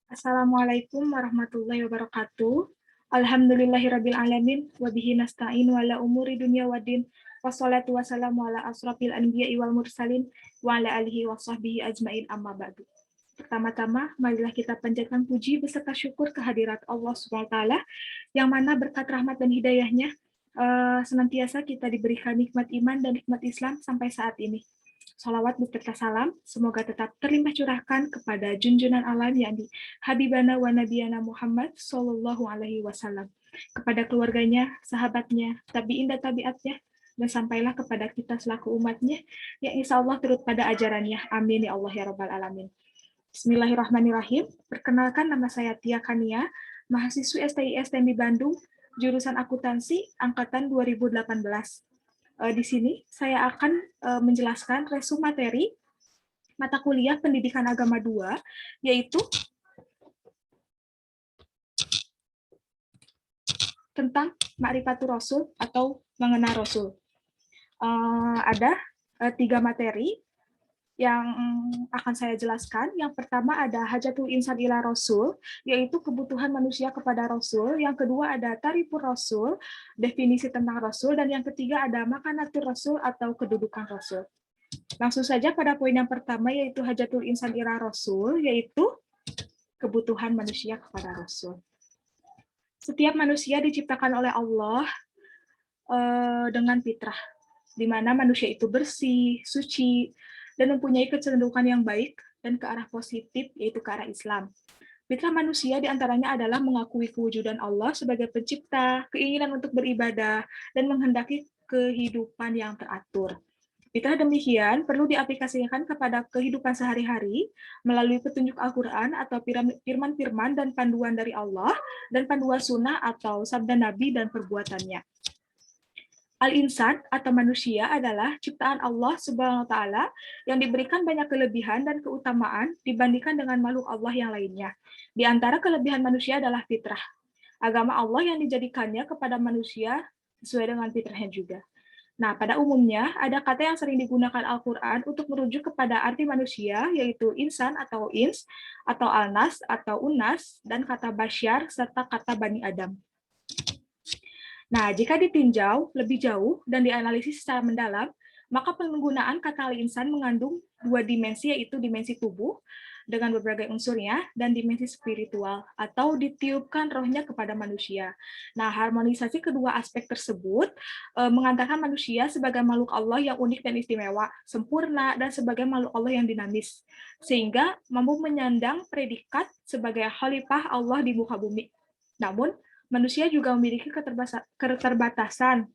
Assalamualaikum warahmatullahi wabarakatuh. Alhamdulillahirrabbilalamin. Wabihi nasta'in wa ala umuri dunia waddin. Wassalatu wassalamu ala asrafil anbiya'i wal mursalin. Wa ala alihi wa sahbihi ajma'in amma ba'du. Pertama-tama, marilah kita panjatkan puji beserta syukur kehadirat Allah SWT, yang mana berkat rahmat dan hidayahnya senantiasa kita diberikan nikmat iman dan nikmat Islam sampai saat ini. Salawat beserta salam, semoga tetap terlimpah curahkan kepada junjungan alam yang di Habibana wa Nabiyana Muhammad Sallallahu Alaihi Wasallam, kepada keluarganya, sahabatnya, tabiin dan tabiatnya, dan sampailah kepada kita selaku umatnya, yang insya Allah turut pada ajarannya. Amin ya Allah ya Rabbal Alamin. Bismillahirrahmanirrahim. Perkenalkan, nama saya Tia Kania, mahasiswi STIS TMI Bandung, jurusan akuntansi angkatan 2018. Di sini saya akan menjelaskan resume materi mata kuliah Pendidikan Agama 2, yaitu tentang Ma'rifatur Rasul atau mengenal Rasul. Ada 3 materi yang akan saya jelaskan. Yang pertama ada Hajatul Insan ila Rasul, yaitu kebutuhan manusia kepada Rasul. Yang kedua ada Tarifur Rasul, definisi tentang Rasul. Dan yang ketiga ada Makanatur Rasul atau kedudukan Rasul. Langsung saja pada poin yang pertama, yaitu Hajatul Insan ila Rasul, yaitu kebutuhan manusia kepada Rasul. Setiap manusia diciptakan oleh Allah dengan fitrah, di mana manusia itu bersih, suci, dan mempunyai kecenderungan yang baik dan ke arah positif, yaitu ke arah Islam. Fitrah manusia diantaranya adalah mengakui kewujudan Allah sebagai pencipta, keinginan untuk beribadah, dan menghendaki kehidupan yang teratur. Fitrah demikian perlu diaplikasikan kepada kehidupan sehari-hari melalui petunjuk Al-Quran atau firman-firman dan panduan dari Allah, dan panduan sunnah atau sabda Nabi dan perbuatannya. Al-insan atau manusia adalah ciptaan Allah Subhanahu wa taala yang diberikan banyak kelebihan dan keutamaan dibandingkan dengan makhluk Allah yang lainnya. Di antara kelebihan manusia adalah fitrah. Agama Allah yang dijadikannya kepada manusia sesuai dengan fitrahnya juga. Nah, pada umumnya ada kata yang sering digunakan Al-Qur'an untuk merujuk kepada arti manusia, yaitu insan atau ins, atau alnas atau unas, dan kata basyar serta kata bani Adam. Nah, jika ditinjau lebih jauh dan dianalisis secara mendalam, maka penggunaan kata al-insan mengandung 2 dimensi, yaitu dimensi tubuh dengan berbagai unsurnya, dan dimensi spiritual atau ditiupkan rohnya kepada manusia. Nah, harmonisasi kedua aspek tersebut mengantarkan manusia sebagai makhluk Allah yang unik dan istimewa, sempurna, dan sebagai makhluk Allah yang dinamis, sehingga mampu menyandang predikat sebagai khalifah Allah di muka bumi. Namun, manusia juga memiliki keterbatasan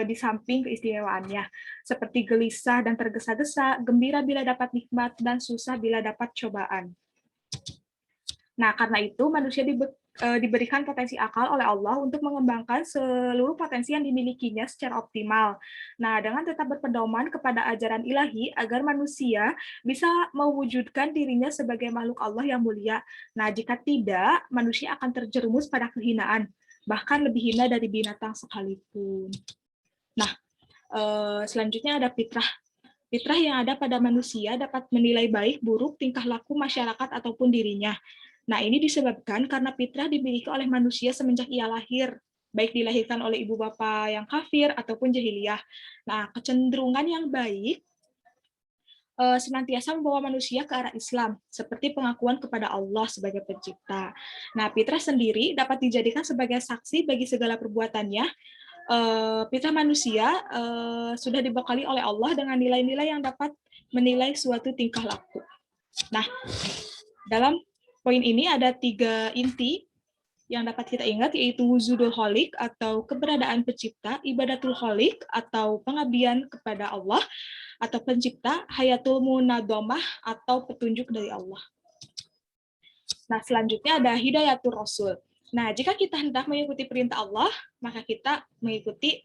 di samping keistimewaannya, seperti gelisah dan tergesa-gesa, gembira bila dapat nikmat, dan susah bila dapat cobaan. Nah, karena itu manusia diberikan potensi akal oleh Allah untuk mengembangkan seluruh potensi yang dimilikinya secara optimal. Nah, dengan tetap berpedoman kepada ajaran ilahi agar manusia bisa mewujudkan dirinya sebagai makhluk Allah yang mulia. Nah, jika tidak, manusia akan terjerumus pada kehinaan, bahkan lebih hina dari binatang sekalipun. Nah, selanjutnya ada fitrah. Fitrah yang ada pada manusia dapat menilai baik buruk tingkah laku masyarakat ataupun dirinya. Nah, ini disebabkan karena fitrah dimiliki oleh manusia semenjak ia lahir, baik dilahirkan oleh ibu bapa yang kafir ataupun jahiliyah. Nah, kecenderungan yang baik senantiasa membawa manusia ke arah Islam, seperti pengakuan kepada Allah sebagai pencipta. Nah, fitrah sendiri dapat dijadikan sebagai saksi bagi segala perbuatannya. Fitrah manusia sudah dibekali oleh Allah dengan nilai-nilai yang dapat menilai suatu tingkah laku. Nah, dalam poin ini ada 3 inti yang dapat kita ingat, yaitu wujudul kholik atau keberadaan pencipta, ibadatul kholik atau pengabdian kepada Allah atau pencipta, hayatul munadomah atau petunjuk dari Allah. Nah, selanjutnya ada hidayatul rasul. Nah, jika kita hendak mengikuti perintah Allah, maka kita mengikuti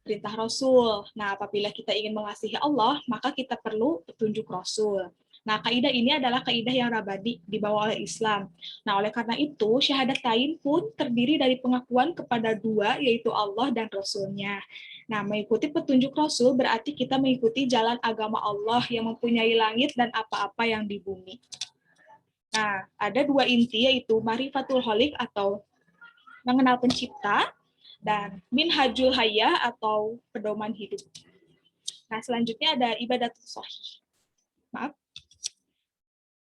perintah Rasul. Nah, apabila kita ingin mengasihi Allah, maka kita perlu petunjuk Rasul. Nah, kaidah ini adalah kaidah yang rabadi dibawa oleh Islam. Nah, oleh karena itu, syahadatain pun terdiri dari pengakuan kepada 2, yaitu Allah dan Rasulnya. Nah, mengikuti petunjuk Rasul berarti kita mengikuti jalan agama Allah yang mempunyai langit dan apa-apa yang di bumi. Nah, ada dua inti, yaitu Marifatul Khaliq atau mengenal pencipta, dan Minhajul Hayah atau pedoman hidup. Nah, selanjutnya ada ibadatul shahih. Maaf.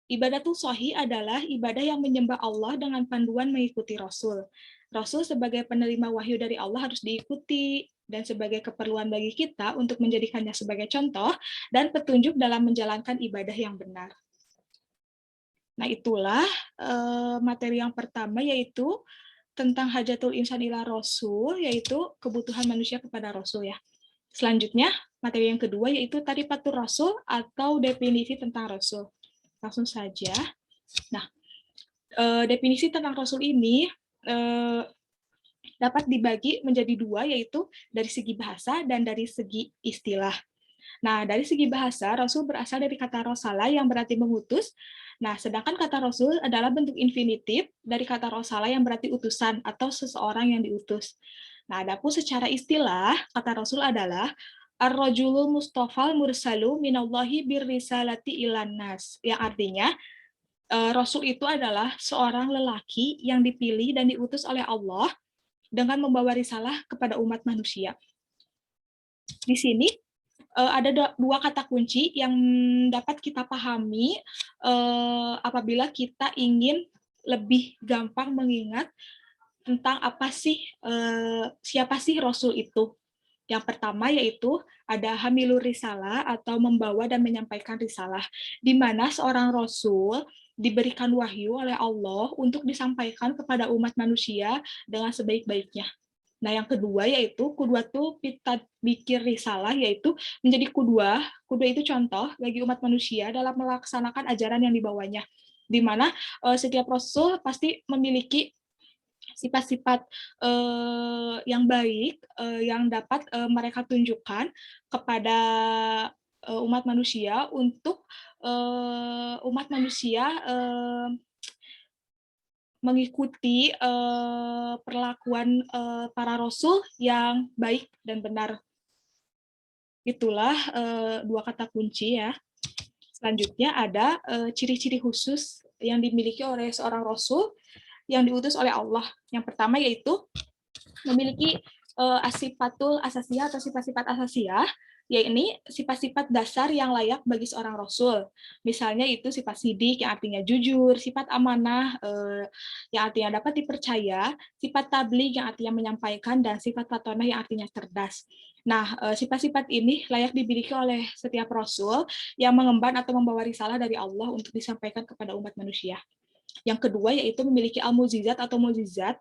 Ibadatul shahih adalah ibadah yang menyembah Allah dengan panduan mengikuti Rasul. Rasul sebagai penerima wahyu dari Allah harus diikuti, dan sebagai keperluan bagi kita untuk menjadikannya sebagai contoh dan petunjuk dalam menjalankan ibadah yang benar. Nah, itulah materi yang pertama, yaitu tentang hajatul insan ila rasul, yaitu kebutuhan manusia kepada rasul ya. Selanjutnya, materi yang kedua yaitu tarifatul rasul atau definisi tentang rasul. Langsung saja. Nah, definisi tentang rasul ini dapat dibagi menjadi dua, yaitu dari segi bahasa dan dari segi istilah. Nah, dari segi bahasa, rasul berasal dari kata rosala yang berarti mengutus. Nah, sedangkan kata rasul adalah bentuk infinitif dari kata rosala yang berarti utusan atau seseorang yang diutus. Nah, adapun secara istilah, kata rasul adalah ar-rajulul mustafal mursalu minallahi birrisalati ilan nas, yang artinya rasul itu adalah seorang lelaki yang dipilih dan diutus oleh Allah dengan membawa risalah kepada umat manusia. Di sini ada dua kata kunci yang dapat kita pahami apabila kita ingin lebih gampang mengingat tentang apa sih, siapa sih Rasul itu. Yang pertama yaitu ada hamilur risalah atau membawa dan menyampaikan risalah, di mana seorang Rasul diberikan wahyu oleh Allah untuk disampaikan kepada umat manusia dengan sebaik-baiknya. Nah, yang kedua yaitu kudwa tuh kita bikin risalah, yaitu menjadi kudwa. Kudwa itu contoh bagi umat manusia dalam melaksanakan ajaran yang dibawanya, di mana setiap rasul pasti memiliki sifat-sifat yang baik yang dapat mereka tunjukkan kepada umat manusia untuk umat manusia mengikuti perlakuan para rasul yang baik dan benar. Itulah dua kata kunci ya. Selanjutnya ada ciri-ciri khusus yang dimiliki oleh seorang rasul yang diutus oleh Allah. Yang pertama yaitu memiliki asifatul asasiyah atau sifat-sifat asasiyah, yaitu sifat-sifat dasar yang layak bagi seorang rasul. Misalnya itu sifat sidik yang artinya jujur, sifat amanah yang artinya dapat dipercaya, sifat tabligh yang artinya menyampaikan, dan sifat fatonah yang artinya cerdas. Nah, sifat-sifat ini layak dimiliki oleh setiap rasul yang mengemban atau membawa risalah dari Allah untuk disampaikan kepada umat manusia. Yang kedua yaitu memiliki al-mukjizat atau mukjizat,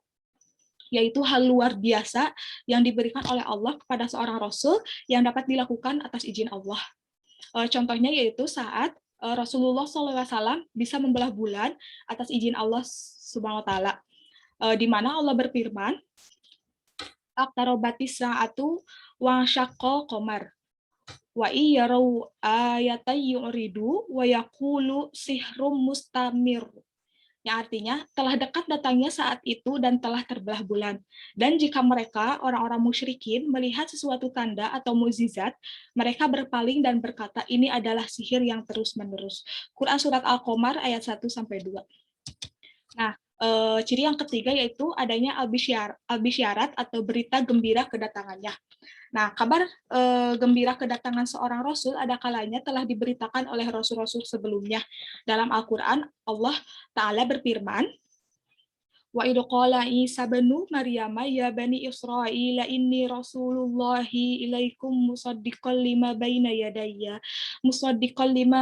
yaitu hal luar biasa yang diberikan oleh Allah kepada seorang rasul yang dapat dilakukan atas izin Allah. Contohnya yaitu saat Rasulullah SAW bisa membelah bulan atas izin Allah Subhanahu wa taala, di mana Allah berfirman, "Aqtarobatis sa'atu wa syaqqal qamar wa iyarau ayatay yu'ridu wa yaqulu sihrum mustamir." Yang artinya telah dekat datangnya saat itu dan telah terbelah bulan. Dan jika mereka, orang-orang musyrikin, melihat sesuatu tanda atau mukjizat, mereka berpaling dan berkata, ini adalah sihir yang terus-menerus. Quran Surat Al-Qamar ayat 1-2. Nah, ciri yang ketiga yaitu adanya al-bisyarat atau berita gembira kedatangannya. Nah, kabar gembira kedatangan seorang rasul ada kalanya telah diberitakan oleh rasul-rasul sebelumnya. Dalam Al-Quran, Allah Ta'ala berfirman, Wa idh qala Isa banu Maryam ya bani Israil inni rasulullahi ilaikum musaddiqan lima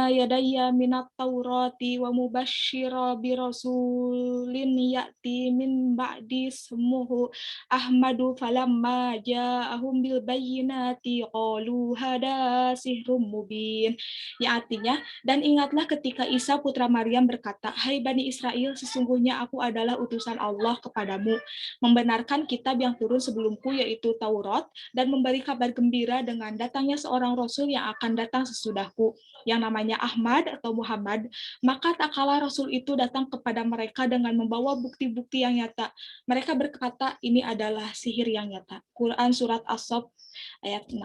yadayya minat taurati wa mubashshira bi rasulin ya'ti min ba'di ismuhu Ahmadu falamma ja'ahum bil bayyinati qalu hada sihrum mubin. Yang artinya, dan ingatlah ketika Isa putra Maryam berkata, hai Bani Israel, sesungguhnya aku adalah utusan Allah kepadamu, membenarkan kitab yang turun sebelumku yaitu Taurat, dan memberi kabar gembira dengan datangnya seorang Rasul yang akan datang sesudahku, yang namanya Ahmad atau Muhammad. Maka tak kala Rasul itu datang kepada mereka dengan membawa bukti-bukti yang nyata. Mereka berkata, ini adalah sihir yang nyata. Quran Surat As-Saff ayat 6.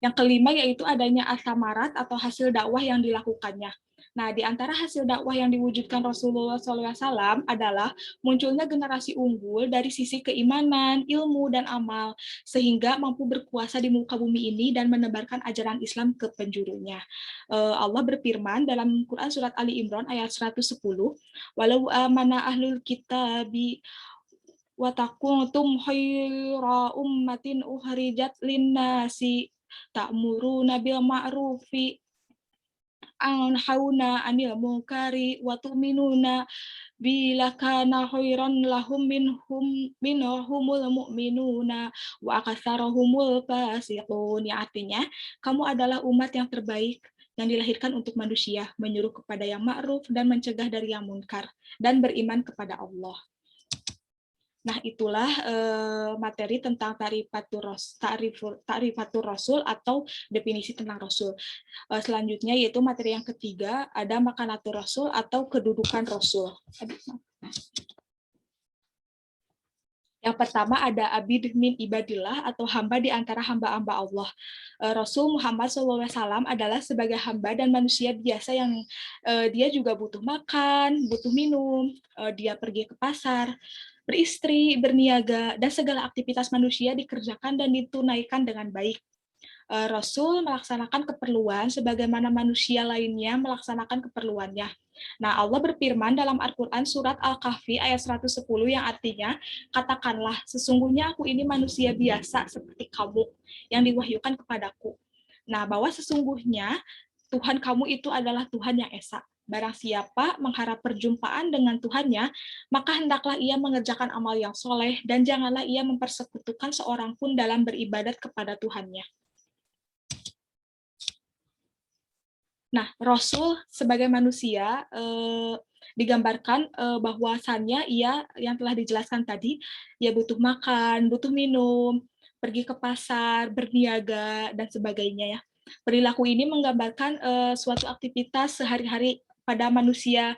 Yang kelima yaitu adanya as-samarat atau hasil dakwah yang dilakukannya. Nah, di antara hasil dakwah yang diwujudkan Rasulullah SAW adalah munculnya generasi unggul dari sisi keimanan, ilmu, dan amal, sehingga mampu berkuasa di muka bumi ini dan menebarkan ajaran Islam ke penjurunya. Allah berfirman dalam Quran Surat Ali Imran ayat 110, walau amana ahlul kitabi watakuntum khaira ummatin ukhrijat linnasi ta'muruna bil ma'rufi anhauna anil munkari wa tu'minuna bila kana khairan lahum minhumul mu'minuna wa aktsarahumul fasiqun. Yang artinya kamu adalah umat yang terbaik yang dilahirkan untuk manusia, menyuruh kepada yang ma'ruf dan mencegah dari yang munkar, dan beriman kepada Allah. Nah, itulah materi tentang ta'rifatur rasul atau definisi tentang rasul. Selanjutnya yaitu materi yang ketiga, ada makanatur rasul atau kedudukan rasul. Yang pertama ada abid min ibadillah atau hamba di antara hamba-hamba Allah. Rasul Muhammad SAW adalah sebagai hamba dan manusia biasa yang dia juga butuh makan, butuh minum, dia pergi ke pasar, beristri, berniaga, dan segala aktivitas manusia dikerjakan dan ditunaikan dengan baik. Rasul melaksanakan keperluan sebagaimana manusia lainnya melaksanakan keperluannya. Nah, Allah berfirman dalam Al-Quran surat Al-Kahfi ayat 110 yang artinya, katakanlah, sesungguhnya aku ini manusia biasa seperti kamu yang diwahyukan kepadaku. Nah, bahwa sesungguhnya Tuhan kamu itu adalah Tuhan yang esa. Barang siapa mengharap perjumpaan dengan Tuhannya, maka hendaklah ia mengerjakan amal yang soleh dan janganlah ia mempersekutukan seorang pun dalam beribadat kepada Tuhannya. Nah, Rasul sebagai manusia digambarkan bahwasannya ia yang telah dijelaskan tadi, ia butuh makan, butuh minum, pergi ke pasar, berniaga, dan sebagainya ya. Perilaku ini menggambarkan suatu aktivitas sehari-hari pada manusia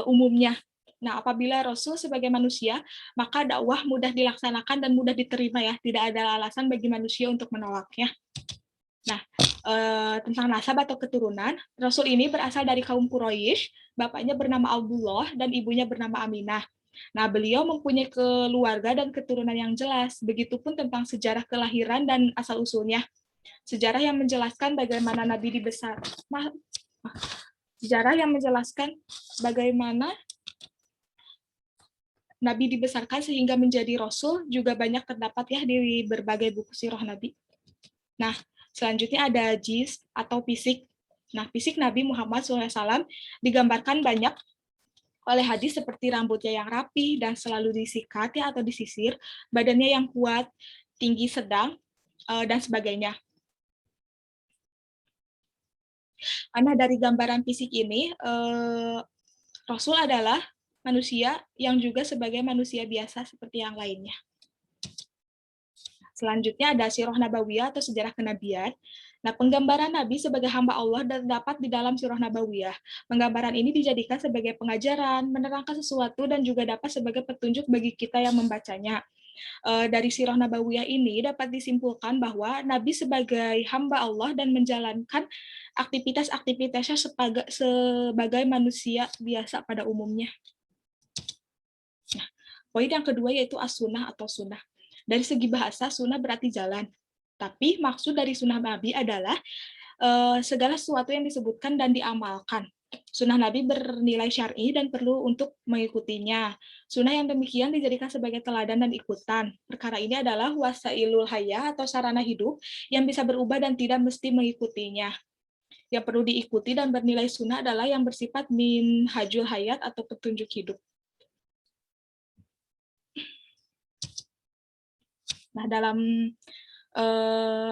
umumnya. Nah, apabila Rasul sebagai manusia, maka dakwah mudah dilaksanakan dan mudah diterima ya. Tidak ada alasan bagi manusia untuk menolaknya. Nah, tentang nasab atau keturunan, Rasul ini berasal dari kaum Quraisy, bapaknya bernama Abdullah dan ibunya bernama Aminah. Nah, beliau mempunyai keluarga dan keturunan yang jelas, begitupun tentang sejarah kelahiran dan asal-usulnya. Sejarah yang menjelaskan bagaimana Nabi Nabi dibesarkan sehingga menjadi Rasul juga banyak terdapat ya di berbagai buku sirah Nabi. Nah, selanjutnya ada jis atau fisik. Nah, fisik Nabi Muhammad SAW digambarkan banyak oleh hadis seperti rambutnya yang rapi dan selalu disikat ya atau disisir, badannya yang kuat, tinggi sedang, dan sebagainya. Karena dari gambaran fisik ini, Rasul adalah manusia yang juga sebagai manusia biasa seperti yang lainnya. Selanjutnya ada sirah nabawiyah atau sejarah kenabian. Nah, penggambaran Nabi sebagai hamba Allah terdapat di dalam sirah nabawiyah. Penggambaran ini dijadikan sebagai pengajaran, menerangkan sesuatu, dan juga dapat sebagai petunjuk bagi kita yang membacanya. Dari sirah nabawiyah ini dapat disimpulkan bahwa Nabi sebagai hamba Allah dan menjalankan aktivitas-aktivitasnya sebagai manusia biasa pada umumnya. Nah, poin yang kedua yaitu as-sunnah atau sunnah. Dari segi bahasa, sunnah berarti jalan. Tapi maksud dari sunnah Nabi adalah segala sesuatu yang disebutkan dan diamalkan. Sunnah Nabi bernilai syar'i dan perlu untuk mengikutinya. Sunnah yang demikian dijadikan sebagai teladan dan ikutan. Perkara ini adalah wasailul hayah atau sarana hidup yang bisa berubah dan tidak mesti mengikutinya. Yang perlu diikuti dan bernilai sunnah adalah yang bersifat minhajul hayat atau petunjuk hidup. Nah, dalam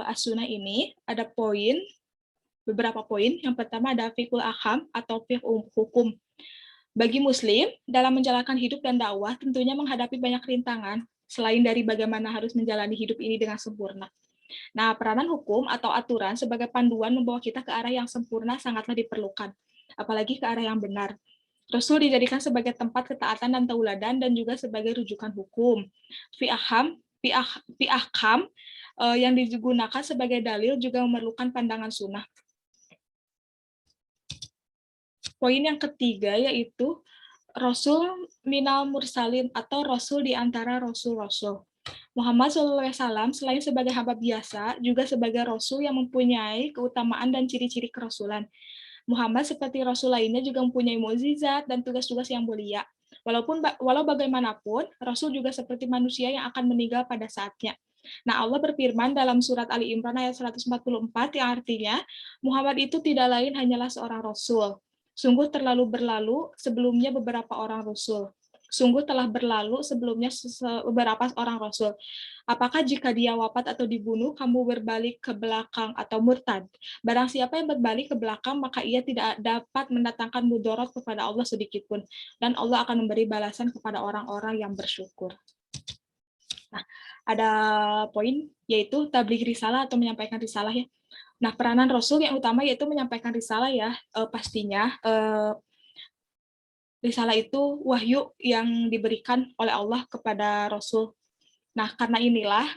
as-sunnah ini ada beberapa poin. Yang pertama ada fiqhul ahkam atau fiqh hukum. Bagi Muslim, dalam menjalankan hidup dan dakwah tentunya menghadapi banyak rintangan, selain dari bagaimana harus menjalani hidup ini dengan sempurna. Nah, peranan hukum atau aturan sebagai panduan membawa kita ke arah yang sempurna sangatlah diperlukan, apalagi ke arah yang benar. Rasul dijadikan sebagai tempat ketaatan dan tauladan dan juga sebagai rujukan hukum. Fi'ahkam yang digunakan sebagai dalil juga memerlukan pandangan sunnah. Poin yang ketiga yaitu Rasul minal mursalin atau Rasul di antara Rasul-Rasul. Muhammad SAW selain sebagai hamba biasa, juga sebagai Rasul yang mempunyai keutamaan dan ciri-ciri kerasulan. Muhammad seperti Rasul lainnya juga mempunyai mukjizat dan tugas-tugas yang mulia. Walau bagaimanapun, Rasul juga seperti manusia yang akan meninggal pada saatnya. Nah, Allah berfirman dalam surat Ali Imran ayat 144 yang artinya, Muhammad itu tidak lain hanyalah seorang Rasul. Sungguh terlalu berlalu sebelumnya beberapa orang Rasul. Sungguh telah berlalu sebelumnya beberapa orang Rasul. Apakah jika dia wafat atau dibunuh, kamu berbalik ke belakang atau murtad? Barang siapa yang berbalik ke belakang, maka ia tidak dapat mendatangkan mudarat kepada Allah sedikitpun. Dan Allah akan memberi balasan kepada orang-orang yang bersyukur. Nah, ada poin yaitu tabligh risalah atau menyampaikan risalah ya. Nah, peranan Rasul yang utama yaitu menyampaikan risalah ya, pastinya risalah itu wahyu yang diberikan oleh Allah kepada Rasul. Nah, karena inilah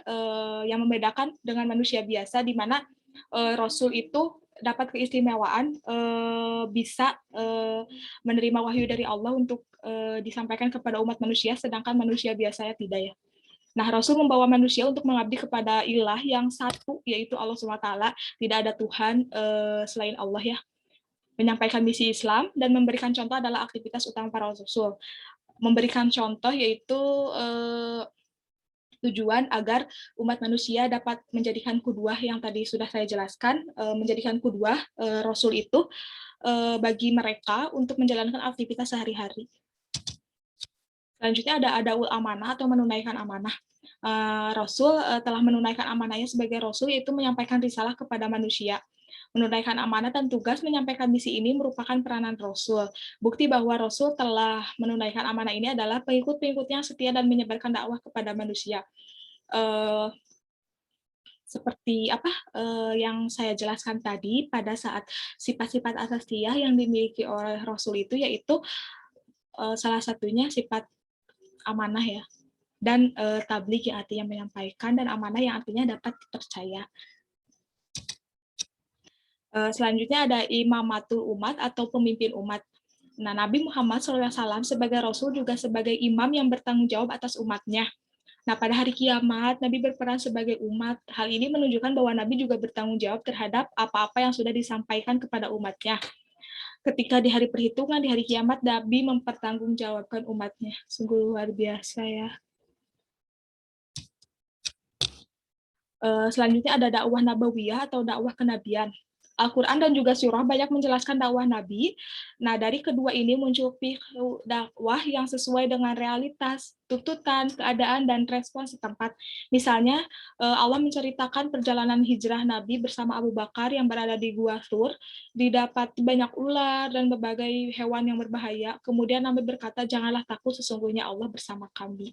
yang membedakan dengan manusia biasa, di mana Rasul itu dapat keistimewaan bisa menerima wahyu dari Allah untuk disampaikan kepada umat manusia, sedangkan manusia biasanya tidak ya. Nah, Rasul membawa manusia untuk mengabdi kepada ilah yang satu, yaitu Allah SWT. Tidak ada Tuhan selain Allah ya. Menyampaikan misi Islam dan memberikan contoh adalah aktivitas utama para Rasul. Memberikan contoh yaitu tujuan agar umat manusia dapat menjadikan qudwah yang tadi sudah saya jelaskan, menjadikan qudwah Rasul itu bagi mereka untuk menjalankan aktivitas sehari-hari. Selanjutnya ada adaul amanah atau menunaikan amanah. Rasul telah menunaikan amanahnya sebagai Rasul, yaitu menyampaikan risalah kepada manusia. Menunaikan amanah dan tugas menyampaikan misi ini merupakan peranan Rasul. Bukti bahwa Rasul telah menunaikan amanah ini adalah pengikut-pengikutnya setia dan menyebarkan dakwah kepada manusia. Seperti apa yang saya jelaskan tadi, pada saat sifat-sifat asasiyah yang dimiliki oleh Rasul itu yaitu salah satunya sifat amanah ya, dan tabligh yang artinya menyampaikan, dan amanah yang artinya dapat dipercaya. Selanjutnya ada imamatul umat atau pemimpin umat. Nah, Nabi Muhammad SAW sebagai Rasul juga sebagai imam yang bertanggung jawab atas umatnya. Nah, pada hari kiamat, Nabi berperan sebagai umat. Hal ini menunjukkan bahwa Nabi juga bertanggung jawab terhadap apa-apa yang sudah disampaikan kepada umatnya. Ketika di hari perhitungan, di hari kiamat, Nabi mempertanggungjawabkan umatnya. Sungguh luar biasa ya. Selanjutnya ada dakwah nabawiyah atau dakwah kenabian. Al-Quran dan juga surah banyak menjelaskan dakwah Nabi. Nah, dari kedua ini muncul dakwah yang sesuai dengan realitas, tuntutan, keadaan, dan respon setempat. Misalnya, Allah menceritakan perjalanan hijrah Nabi bersama Abu Bakar yang berada di Gua Thur, didapati banyak ular dan berbagai hewan yang berbahaya. Kemudian Nabi berkata, janganlah takut, sesungguhnya Allah bersama kami.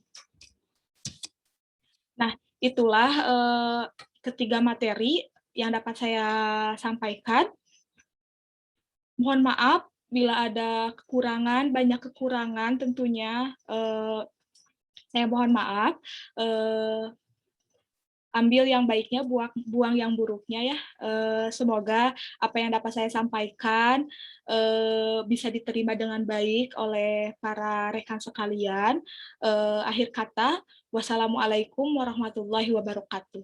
Nah, itulah ketiga materi yang dapat saya sampaikan. Mohon maaf bila ada kekurangan, banyak kekurangan tentunya. Saya mohon maaf. Ambil yang baiknya, buang yang buruknya ya. Semoga apa yang dapat saya sampaikan bisa diterima dengan baik oleh para rekan sekalian. Akhir kata, wassalamualaikum warahmatullahi wabarakatuh.